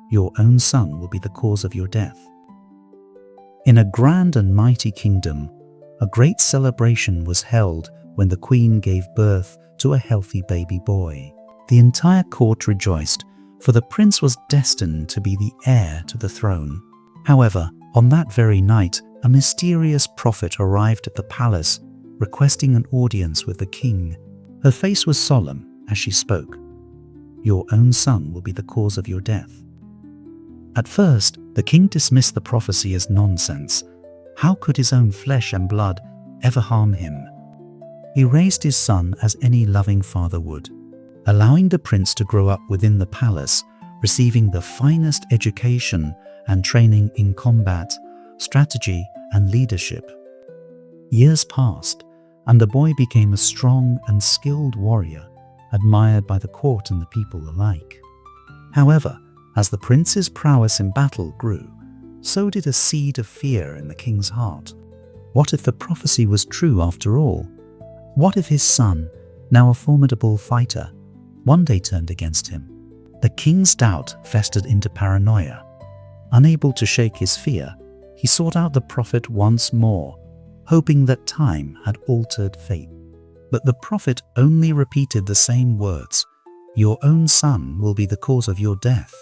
Your own son will be the cause of your death." In a grand and mighty kingdom, a great celebration was held when the queen gave birth to a healthy baby boy. The entire court rejoiced, for the prince was destined to be the heir to the throne. However, on that very night, a mysterious prophet arrived at the palace, requesting an audience with the king. Her face was solemn as she spoke. "Your own son will be the cause of your death." At first, the king dismissed the prophecy as nonsense. How could his own flesh and blood ever harm him? He raised his son as any loving father would, allowing the prince to grow up within the palace, receiving the finest education and training in combat, strategy, and leadership. Years passed, and the boy became a strong and skilled warrior, admired by the court and the people alike. However, as the prince's prowess in battle grew, so did a seed of fear in the king's heart. What if the prophecy was true after all? What if his son, now a formidable fighter, one day turned against him? The king's doubt festered into paranoia. Unable to shake his fear, he sought out the prophet once more, hoping that time had altered fate. But the prophet only repeated the same words, "Your own son will be the cause of your death."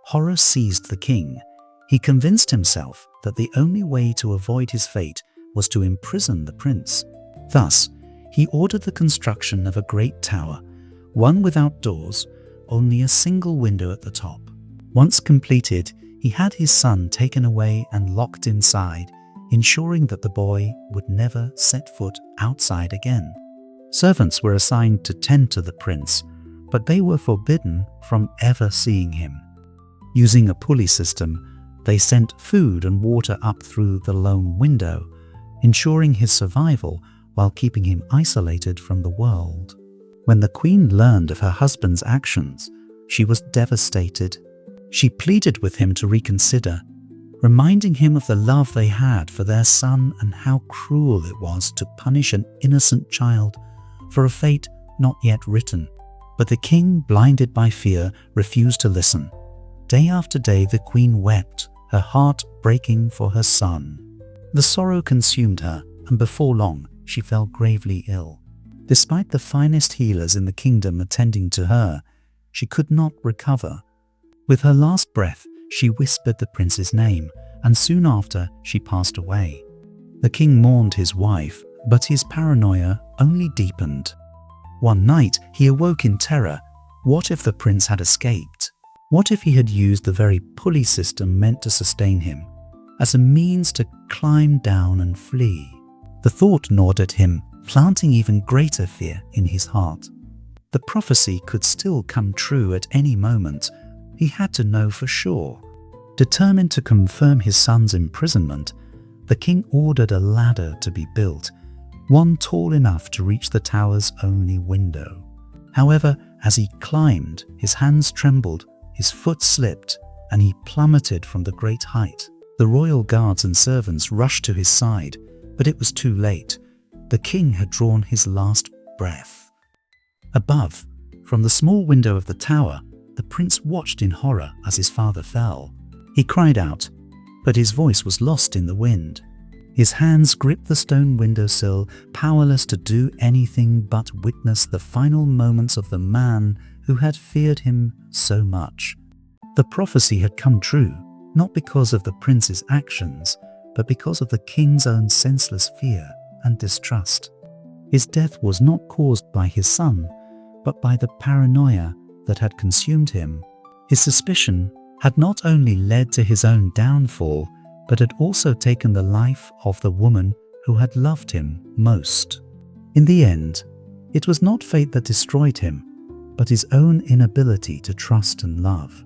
Horror seized the king. He convinced himself that the only way to avoid his fate was to imprison the prince. Thus, he ordered the construction of a great tower, one without doors, only a single window at the top. Once completed, he had his son taken away and locked inside, ensuring that the boy would never set foot outside again. Servants were assigned to tend to the prince, but they were forbidden from ever seeing him. Using a pulley system, they sent food and water up through the lone window, ensuring his survival while keeping him isolated from the world. When the queen learned of her husband's actions, she was devastated. She pleaded with him to reconsider, reminding him of the love they had for their son and how cruel it was to punish an innocent child for a fate not yet written. But the king, blinded by fear, refused to listen. Day after day the queen wept, her heart breaking for her son. The sorrow consumed her, and before long she fell gravely ill. Despite the finest healers in the kingdom attending to her, she could not recover. With her last breath, she whispered the prince's name, and soon after she passed away. The king mourned his wife, but his paranoia only deepened. One night, he awoke in terror. What if the prince had escaped? What if he had used the very pulley system meant to sustain him as a means to climb down and flee? The thought gnawed at him, planting even greater fear in his heart. The prophecy could still come true at any moment. He had to know for sure. Determined to confirm his son's imprisonment, the king ordered a ladder to be built, one tall enough to reach the tower's only window. However, as he climbed, his hands trembled, his foot slipped, and he plummeted from the great height. The royal guards and servants rushed to his side, but it was too late. The king had drawn his last breath. Above, from the small window of the tower, the prince watched in horror as his father fell. He cried out, but his voice was lost in the wind. His hands gripped the stone windowsill, powerless to do anything but witness the final moments of the man who had feared him so much. The prophecy had come true, not because of the prince's actions, but because of the king's own senseless fear and distrust. His death was not caused by his son, but by the paranoia that had consumed him. His suspicion had not only led to his own downfall, but had also taken the life of the woman who had loved him most. In the end, it was not fate that destroyed him, but his own inability to trust and love.